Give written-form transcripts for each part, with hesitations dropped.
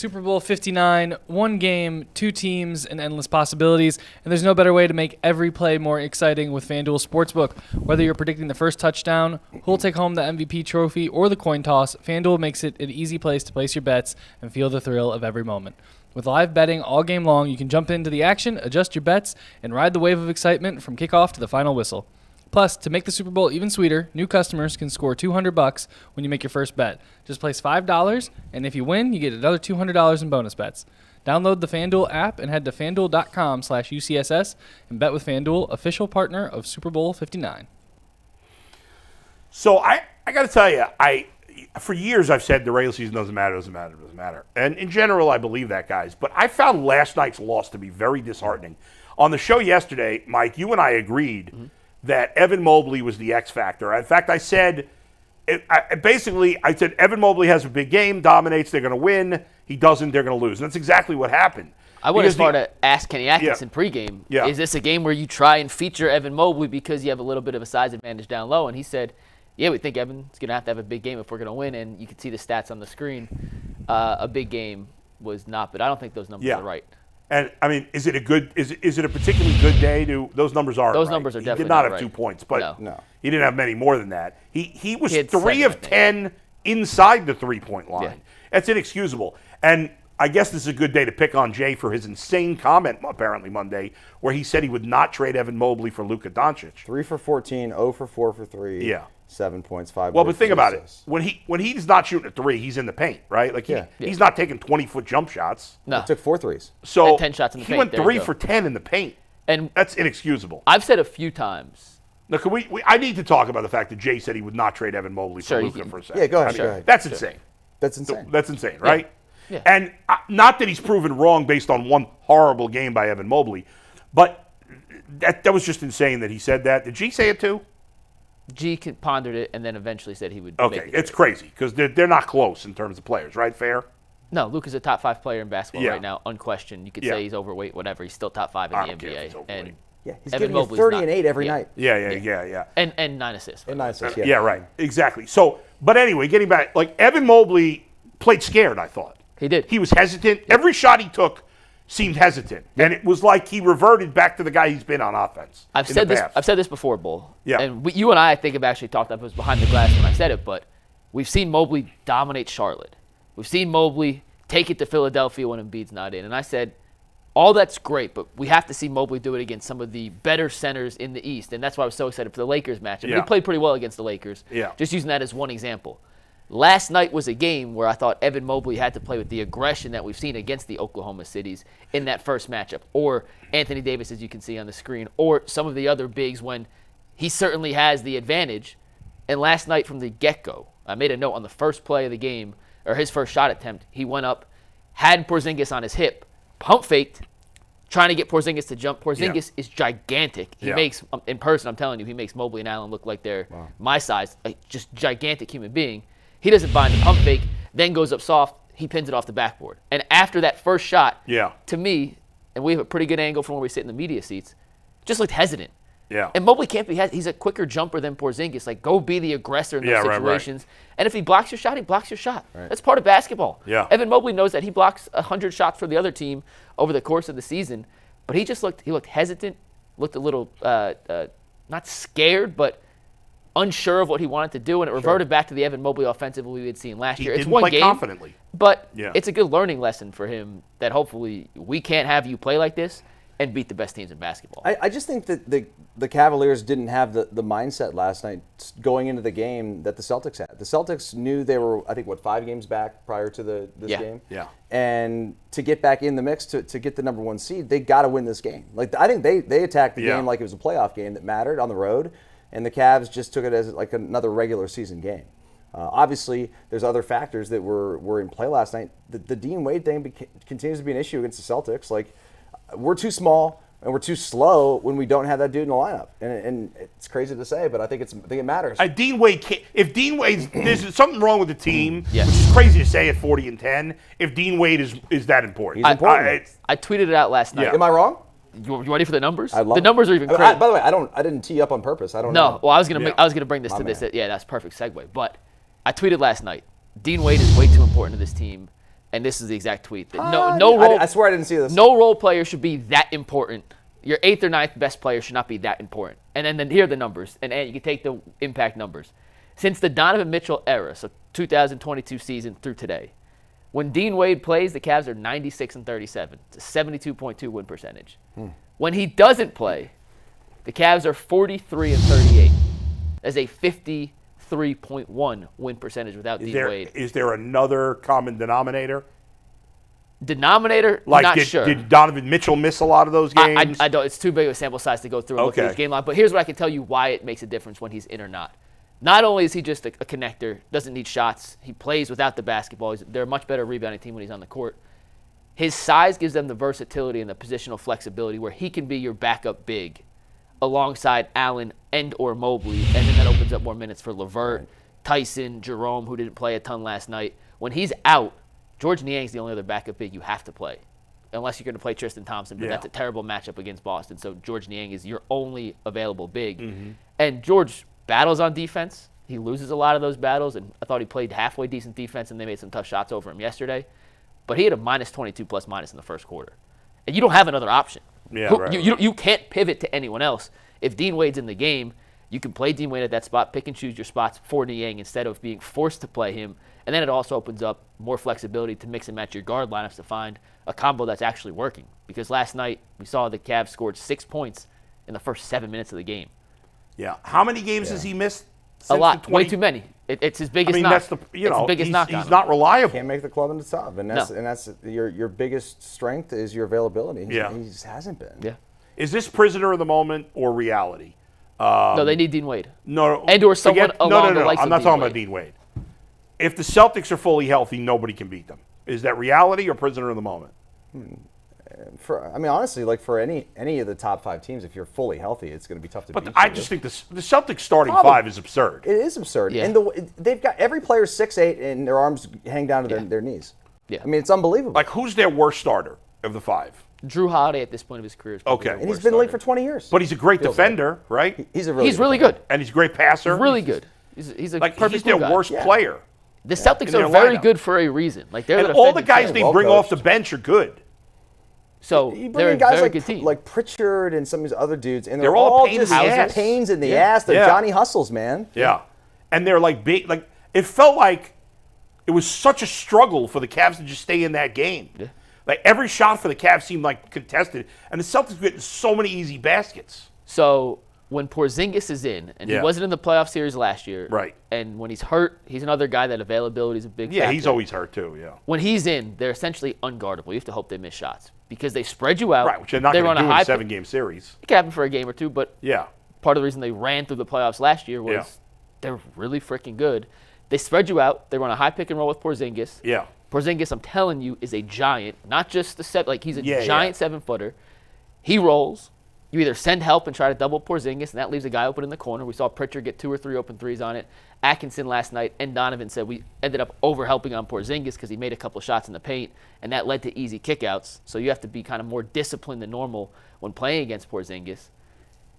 Super Bowl 59, one game, two teams, and endless possibilities. And there's no better way to make every play more exciting with FanDuel Sportsbook. Whether you're predicting the first touchdown, who'll take home the MVP trophy, or the coin toss, FanDuel makes it an easy place to place your bets and feel the thrill of every moment. With live betting all game long, you can jump into the action, adjust your bets, and ride the wave of excitement from kickoff to the final whistle. Plus, to make the Super Bowl even sweeter, new customers can score $200 when you make your first bet. Just place $5, and if you win, you get another $200 in bonus bets. Download the FanDuel app and head to FanDuel.com/UCSS and bet with FanDuel, official partner of Super Bowl 59. So I got to tell you, for years I've said the regular season doesn't matter. And in general, I believe that, guys. But I found last night's loss to be very disheartening. On the show yesterday, Mike, you and I agreed that Evan Mobley was the X factor. In fact, I said, I said Evan Mobley has a big game, dominates, they're going to win. He doesn't, they're going to lose. And that's exactly what happened. I went as far to ask Kenny Atkinson pregame, is this a game where you try and feature Evan Mobley because you have a little bit of a size advantage down low? And he said, yeah, we think Evan's going to have a big game if we're going to win. And you can see the stats on the screen. A big game was not, but I don't think those numbers are right. And I mean, is it a particularly good day to? Those numbers are. Those numbers are definitely. He did not have right. 2 points, but no. He didn't have many more than that. He was 3 of 10 think. inside the 3-point line. Yeah. That's inexcusable. And I guess this is a good day to pick on Jay for his insane comment apparently Monday, where he said he would not trade Evan Mobley for Luka Doncic. 3 for 14, 0 for 4 for 3. Yeah. 7 points, 5. Well, but think about it. When he's not shooting a 3, he's in the paint, right? Like he's not taking 20-foot jump shots. No. He took 4 threes. So and 10 shots in the paint. He went 3 for 10 in the paint. And that's inexcusable. I've said a few times. Now, I need to talk about the fact that Jay said he would not trade Evan Mobley for Luka for a second. Yeah, go ahead. That's insane. That's insane. That's insane, right? Yeah. And not that he's proven wrong based on one horrible game by Evan Mobley, but that was just insane that he said that. Did G say it too? G pondered it and then eventually said he would. Okay, it's crazy because they're not close in terms of players, right? Fair? No, Luka's a top 5 player in basketball right now, unquestioned. You could say he's overweight, whatever. He's still top 5 in the NBA. And he's giving you 30 and 8 every night. Yeah. And 9 assists. And 9 assists, Yeah, right. Exactly. So, but anyway, getting back, like Evan Mobley played scared, I thought. He did. He was hesitant. Every shot he took seemed hesitant. And it was like he reverted back to the guy he's been on offense. I've said this before, Bull. Yeah. And you and I think have actually talked about it was behind the glass when I said it, but we've seen Mobley dominate Charlotte. We've seen Mobley take it to Philadelphia when Embiid's not in. And I said, all that's great, but we have to see Mobley do it against some of the better centers in the East. And that's why I was so excited for the Lakers matchup. Yeah. He played pretty well against the Lakers. Yeah. Just using that as one example. Last night was a game where I thought Evan Mobley had to play with the aggression that we've seen against the Oklahoma Cities in that first matchup, or Anthony Davis, as you can see on the screen, or some of the other bigs when he certainly has the advantage. And last night from the get-go, I made a note on the first play of the game, or his first shot attempt, he went up, had Porzingis on his hip, pump faked, trying to get Porzingis to jump. Porzingis is gigantic. He makes, in person, I'm telling you, he makes Mobley and Allen look like they're my size, just gigantic human being. He doesn't find the pump fake, then goes up soft. He pins it off the backboard. And after that first shot, to me, and we have a pretty good angle from where we sit in the media seats, just looked hesitant. Yeah. And Mobley can't be he's a quicker jumper than Porzingis. Like, go be the aggressor in those situations. Right. And if he blocks your shot, he blocks your shot. Right. That's part of basketball. Yeah. Evan Mobley knows that he blocks 100 shots for the other team over the course of the season. But he just looked hesitant, looked a little not scared, but unsure of what he wanted to do, and it reverted back to the Evan Mobley offensive we had seen last year. It's one game, confidently, but it's a good learning lesson for him that hopefully we can't have you play like this and beat the best teams in basketball. I just think that the Cavaliers didn't have the mindset last night going into the game that the Celtics had. The Celtics knew they were, I think, 5 games back prior to this game? Yeah. And to get back in the mix, to get the number 1 seed, they got to win this game. Like, I think they attacked the game like it was a playoff game that mattered on the road. And the Cavs just took it as like another regular season game. Obviously, there's other factors that were in play last night. The Dean Wade thing continues to be an issue against the Celtics. Like, we're too small and we're too slow when we don't have that dude in the lineup. And it's crazy to say, but I think it matters. Dean Wade can't, if Dean Wade, there's something wrong with the team, Yes. which is crazy to say at 40-10. If Dean Wade is that important, He's important. I tweeted it out last night. Am I wrong? You ready for the numbers? I love the numbers are even crazy. By the way, I didn't tee up on purpose. I don't know. No, well, I was gonna bring this to this. Yeah, that's a perfect segue. But I tweeted last night, Dean Wade is way too important to this team and this is the exact tweet. That no role. I swear I didn't see this. No role player should be that important. Your 8th or 9th best player should not be that important. And then here are the numbers, and you can take the impact numbers. Since the Donovan Mitchell era, so 2022 season through today, when Dean Wade plays, the Cavs are 96-37. It's a 72.2 win percentage. When he doesn't play, the Cavs are 43-38. That's a 53.1 win percentage without Dean Wade. Is there another common denominator? Like, not sure. Did Donovan Mitchell miss a lot of those games? I don't. It's too big of a sample size to go through and look at his game line. But here's what I can tell you why it makes a difference when he's in or not. Not only is he just a connector, doesn't need shots, he plays without the basketball. They're a much better rebounding team when he's on the court. His size gives them the versatility and the positional flexibility where he can be your backup big alongside Allen and or Mobley, and then that opens up more minutes for LeVert, Tyson, Jerome, who didn't play a ton last night. When he's out, George Niang's the only other backup big you have to play, unless you're going to play Tristan Thompson, but that's a terrible matchup against Boston. So George Niang is your only available big. And George battles on defense. He loses a lot of those battles, and I thought he played halfway decent defense, and they made some tough shots over him yesterday. But he had a minus 22 plus minus in the first quarter. And you don't have another option. You can't pivot to anyone else. If Dean Wade's in the game, you can play Dean Wade at that spot, pick and choose your spots for Niang instead of being forced to play him. And then it also opens up more flexibility to mix and match your guard lineups to find a combo that's actually working. Because last night we saw the Cavs scored 6 points in the first 7 minutes of the game. Yeah. How many games has he missed? A lot. Way too many. It's his biggest knock. That's the biggest knock. He's not reliable. Can't make the club in the top, and that's your biggest strength is your availability. He just hasn't been. Yeah. Is this prisoner of the moment or reality? No, they need Dean Wade. No, and or someone along the likes of I'm not Dean talking Wade. about Dean Wade. If the Celtics are fully healthy, nobody can beat them. Is that reality or prisoner of the moment? Honestly, like for any of the top 5 teams, if you're fully healthy, it's going to be tough to beat. But I just think the Celtics starting 5 is absurd. It is absurd. Yeah. And they've got every player 6'8", and their arms hang down to their knees. Yeah. I mean, it's unbelievable. Like, who's their worst starter of the 5? Drew Holiday at this point of his career is probably Okay. the And he's worst been in the league starter. for 20 years. But he's a great defender, right? He's really good. And he's a great passer. He's really good. He's a perfect he's their guy. worst player. The Celtics in their are very lineup. good for a reason. Like they're And the all the defending guys champ. they well bring off coached. the bench are good. So You they're bring a in guys very good team. like Pritchard and some of these other dudes, and They're all a pain in just the ass. pains in the ass. They're Johnny Hustles, man. Yeah. And they're like big. Like, it felt like it was such a struggle for the Cavs to just stay in that game. Yeah. Like, every shot for the Cavs seemed like contested, and the Celtics were getting so many easy baskets. So when Porzingis is in, and he wasn't in the playoff series last year, Right. And when he's hurt, he's another guy that availability is a big Yeah, factor. he's always hurt too. Yeah. When he's in, they're essentially unguardable. You have to hope they miss shots because they spread you out. Right, which they're not They going run to do in high a 7-game series. It can happen for a game or two, but Yeah. part of the reason they ran through the playoffs last year was they're really freaking good. They spread you out. They run a high pick and roll with Porzingis. Yeah. Porzingis, I'm telling you, is a giant. Not just the set, like he's a Yeah, giant 7-footer. He rolls. You either send help and try to double Porzingis, and that leaves a guy open in the corner. We saw Pritchard get 2 or 3 open threes on it. Atkinson last night and Donovan said we ended up over-helping on Porzingis because he made a couple shots in the paint, and that led to easy kickouts. So you have to be kind of more disciplined than normal when playing against Porzingis.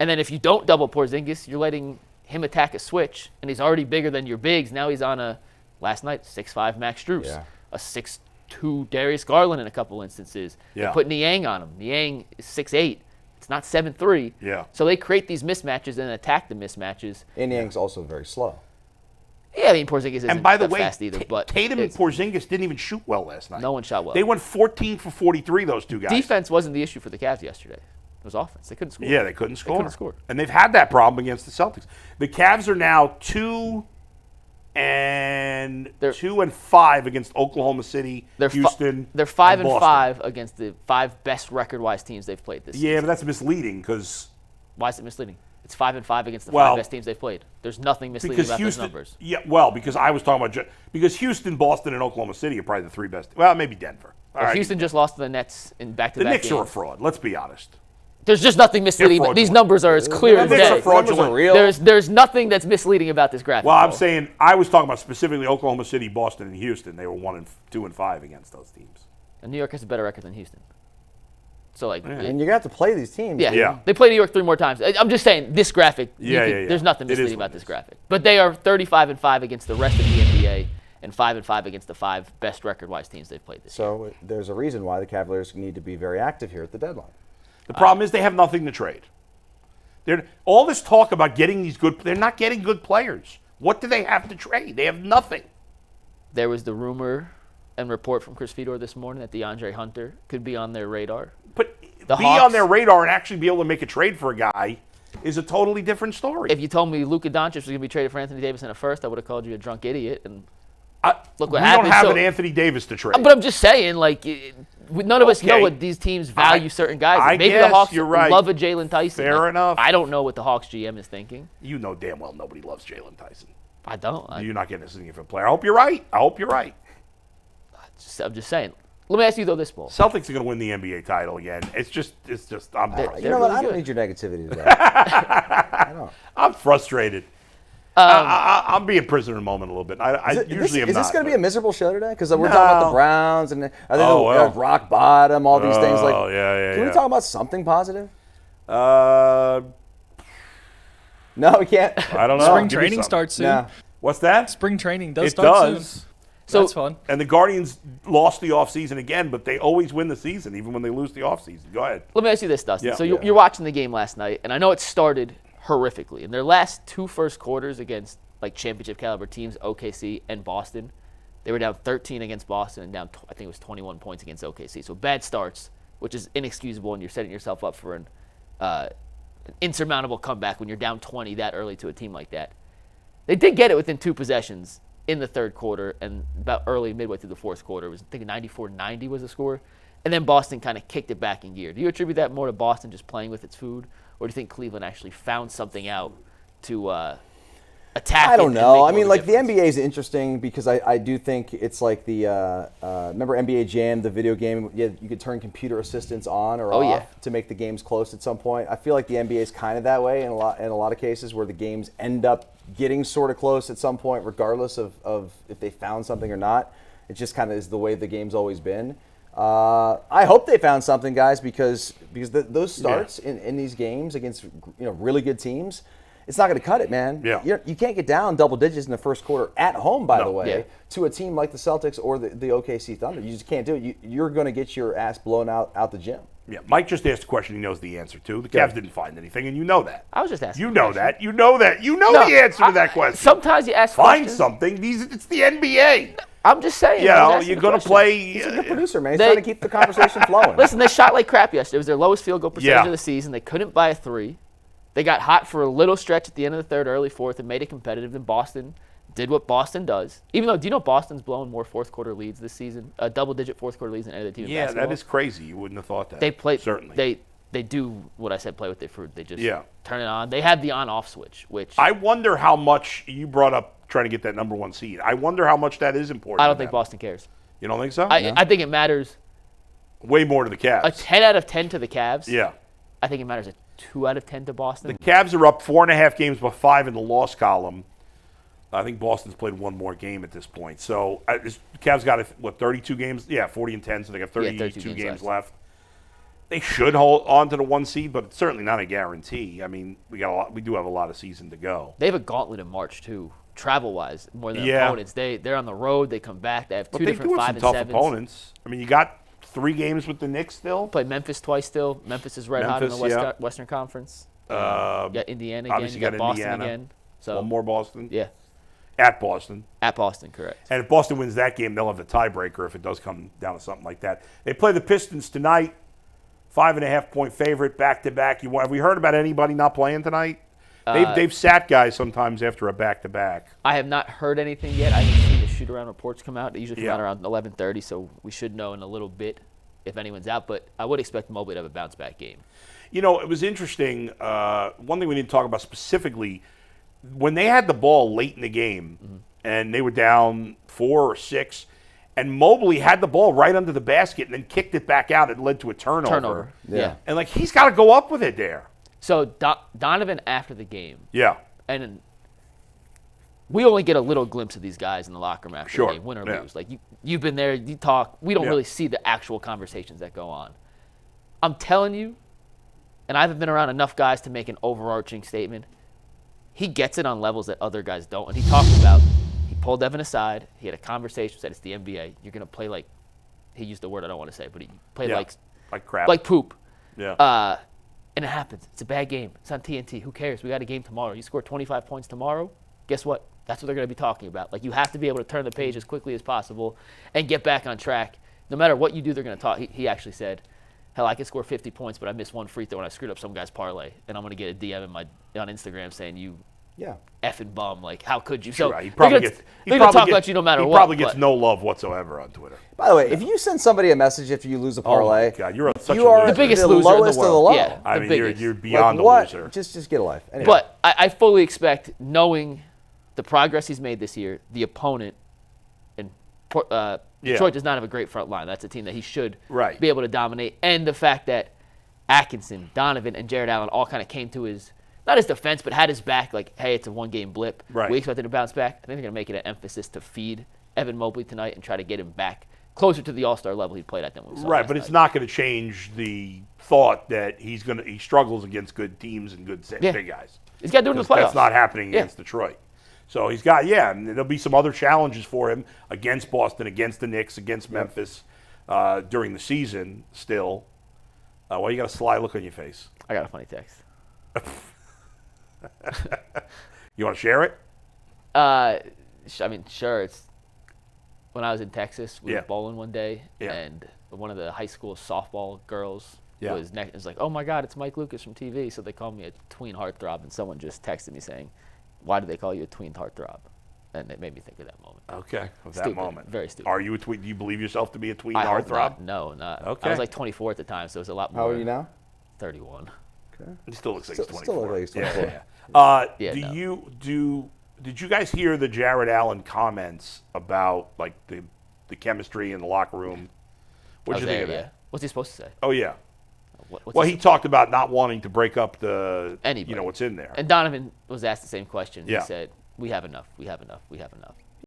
And then if you don't double Porzingis, you're letting him attack a switch, and he's already bigger than your bigs. Now he's on last night, 6'5" Max Strus, a 6'2" Darius Garland in a couple instances. Yeah. They put Niang on him. Niang is 6'8". It's not 7'3". Yeah. So they create these mismatches and attack the mismatches. And Yang's also very slow. Yeah, I mean, Porzingis isn't And by the that way, fast either. But Tatum and it's- Porzingis didn't even shoot well last night. No one shot well. They went 14 for 43, those two guys. Defense wasn't the issue for the Cavs yesterday. It was offense. They couldn't score. Yeah, they couldn't score. couldn't score. And they've had that problem against the Celtics. The Cavs are now 2 and 5 against Oklahoma City, Houston. They're 5 and and Boston. 5 against the 5 best record-wise teams they've played this Yeah, season. but that's misleading because Why is it misleading? It's 5 and 5 against the Well, 5 best teams they've played. There's nothing misleading about Houston. those numbers. Yeah, well, because I was talking about because Houston, Boston, and Oklahoma City are probably the 3 best. Well, maybe Denver. All right. Houston just lost to the Nets in The back-to-back Knicks games. are a fraud. Let's be honest. There's just nothing misleading. fraudulent. These numbers are as clear as Knicks are day. fraudulent. Real. There's nothing that's misleading about this graphic. Well, I'm though. saying I was talking about specifically Oklahoma City, Boston, and Houston. They were 2 and 5 against those teams. And New York has a better record than Houston. So, like, And you're going to have to play these teams. yeah. Yeah. They play New York 3 more times. I'm just saying, this graphic, Yeah. there's nothing It is misleading what about it this is. graphic. But they are 35 and 5 against the rest of the NBA and 5-5 against the 5 best record-wise teams they've played this year. So there's a reason why the Cavaliers need to be very active here at the deadline. The problem is they have nothing to trade. All this talk about getting these they're not getting good players. What do they have to trade? They have nothing. There was the rumor and report from Chris Fedor this morning that DeAndre Hunter could be on their radar. But The be Hawks- on their radar and actually be able to make a trade for a guy is a totally different story. If you told me Luka Doncic was going to be traded for Anthony Davis in a first, I would have called you a drunk idiot. And look what we happened. don't have So- an Anthony Davis to trade. But I'm just saying, like, none of us know Okay. what these teams value certain guys. I Maybe guess the Hawks you're right. love a Jaylen Tyson. Fair Like, enough. I don't know what the Hawks GM is thinking. You know damn well nobody loves Jaylen Tyson. I don't. You're not getting a significant player. I hope you're right. I'm just saying. Let me ask you, though, this, Bull. Celtics are going to win the NBA title again. It's just, I'm They're- frustrated. You know what? really I don't good. need your negativity today. I don't. I'm frustrated. I'm being prisoner in the moment a little bit. I usually am Is this not, going to be but- a miserable show today? Because we're talking about No. the Browns and are they well. rock bottom, all these things. Like, yeah. can we talk about something positive? Uh, No, we can't. I don't know. Spring Give me training something. starts soon. No. What's that? Spring training does It start does. soon. So- That's fun. And the Guardians lost the offseason again, but they always win the season, even when they lose the offseason. Go ahead. Let me ask you this, Dustin. Yeah. So you're watching the game last night, and I know it started horrifically. In their last 2 first quarters against like championship caliber teams, OKC and Boston, they were down 13 against Boston and down, I think it was 21 points against OKC. So bad starts, which is inexcusable, and you're setting yourself up for an insurmountable comeback when you're down 20 that early to a team like that. They did get it within 2 possessions in the third quarter, and about midway through the fourth quarter. It was, I think, 94-90 was the score. And then Boston kind of kicked it back in gear. Do you attribute that more to Boston just playing with its food, or do you think Cleveland actually found something out to attack? I don't and know. make I mean, more like of a the difference? NBA is interesting because I do think it's like the remember NBA Jam, the video game. You could turn computer assistants on or off yeah. to make the games close at some point. I feel like the NBA is kind of that way in a lot of cases where the games end up getting sort of close at some point, regardless of if they found something or not. It just kind of is the way the game's always been. I hope they found something, guys, because those starts in these games against really good teams, it's not going to cut it, man. Yeah. You can't get down double digits in the first quarter at home, by the way, Yeah. to a team like the Celtics or the OKC Thunder. You just can't do it. You're going to get your ass blown out the gym. Yeah, Mike just asked a question he knows the answer to. The Cavs didn't find anything, and you know that. I was just asking. You a know question. that. You know that. You know No, the answer to that question. Sometimes you ask Find questions. something. It's the NBA. I'm just saying. You I was know, asking you're a going to question. play. He's a good producer, man. He's They- trying to keep the conversation flowing. Listen, they shot like crap yesterday. It was their lowest field goal percentage Yeah. of the season. They couldn't buy a 3. They got hot for a little stretch at the end of the third, early fourth, and made it competitive. Then Boston did what Boston does. Even though, do you know Boston's blown more fourth quarter leads this season? Double-digit fourth quarter leads than any other team in Yeah, basketball. that is crazy. You wouldn't have thought that. They play. Certainly. They do what I said. Play with their fruit. They just Yeah. turn it on. They have the on-off switch, which I wonder how much you brought up trying to get that number 1 seed. I wonder how much that is important. I don't to think them. Boston cares. You don't think so? I think it matters Way more to the Cavs. a 10 out of 10 to the Cavs. Yeah. I think it matters a 2 out of 10 to Boston. The Cavs are up 4.5 games, but 5 in the loss column. I think Boston's played one more game at this point. So the Cavs got 32 games? Yeah, 40 and 10, so they got 32 games games left. left. They should hold on to the 1 seed, but it's certainly not a guarantee. I mean, we do have a lot of season to go. They have a gauntlet in March too, travel-wise, more than Yeah. opponents. They're on the road. They come back. They have But two they different do have 5 some and tough 7s. opponents. I mean, you got 3 games with the Knicks still. Play Memphis twice still. Memphis is red hot in the Memphis, yeah. Western Conference. You got Indiana again. obviously You got got Boston Indiana. again. So One more Boston. yeah, At Boston. at Boston, correct. And if Boston wins that game, they'll have the tiebreaker if it does come down to something like that. They play the Pistons tonight. 5.5-point favorite, back-to-back. Have we heard about anybody not playing tonight? They've sat guys sometimes after a back-to-back. I have not heard anything yet. I haven't seen the shoot-around reports come out. They usually come Yeah. out around 11:30, so we should know in a little bit if anyone's out. But I would expect Mobley to have a bounce-back game. You know, it was interesting. One thing we didn't talk about specifically, when they had the ball late in the game and they were down 4 or 6, and Mobley had the ball right under the basket and then kicked it back out, it led to a turnover. Yeah. And, he's got to go up with it there. So Donovan after the game, Yeah. and we only get a little glimpse of these guys in the locker room after Sure, the game, win or yeah. lose. Like you've been there, you talk. We don't Yeah. really see the actual conversations that go on. I'm telling you, and I haven't been around enough guys to make an overarching statement. He gets it on levels that other guys don't, and he pulled Evan aside. He had a conversation, said it's the NBA. You're going to play like, he used the word I don't want to say, but he played like crap. like poop. Yeah. And it happens. It's a bad game. It's on TNT. Who cares? We got a game tomorrow. You score 25 points tomorrow, guess what? That's what they're going to be talking about. Like, you have to be able to turn the page as quickly as possible and get back on track. No matter what you do, they're going to talk. He actually said, hell, I could score 50 points, but I missed one free throw and I screwed up some guy's parlay. And I'm going to get a DM on Instagram saying, you effing bum. Like, how could you? So right. He probably they're going to talk about you no matter what. He probably gets no love whatsoever on Twitter. By the way, if you send somebody a message if you lose a parlay, God, you're such you a are loser. The biggest the loser in the lowest of the world. low. Yeah. I mean, biggest. you're beyond what? a loser. Just get a life. Anyway. But I fully expect, knowing the progress he's made this year, the opponent, and Detroit does not have a great front line. That's a team that he should be able to dominate. And the fact that Atkinson, Donovan, and Jared Allen all kind of came to his, not his defense, but had his back, like, hey, it's a one-game blip. Right. We expect him to bounce back. I think they're going to make it an emphasis to feed Evan Mobley tonight and try to get him back closer to the All-Star level he played at than we saw last But night. it's not going to change the thought that he struggles against good teams and good big guys. He's got to do it in the playoffs. That's not happening against Detroit. So he's got, and there'll be some other challenges for him against Boston, against the Knicks, against Memphis during the season still. Why you got a sly look on your face? I got a funny text. You want to share it? I mean, sure. It's when I was in Texas, we were Yeah. bowling one day, Yeah. and one of the high school softball girls Yeah. was next. It was like, "Oh my God, it's Mike Lucas from TV." So they called me a tween heartthrob, and someone just texted me saying, "Why do they call you a tween heartthrob?" And it made me think of that moment. Okay, of that Stupid, moment. very stupid. Are you a tween? Do you believe yourself to be a tween I hope heartthrob? not. No, not. Okay. I was like 24 at the time, so it was a lot more. How are you now? 31. He still looks like he's 24. Still look like he's 24. Yeah. Did you guys hear the Jared Allen comments about like the chemistry in the locker room? What did you think of that? What's he supposed to say? Oh yeah. What's He talked about not wanting to break up the Anybody. what's in there. And Donovan was asked the same question. Yeah. He said, "We have enough. We have enough. We have enough."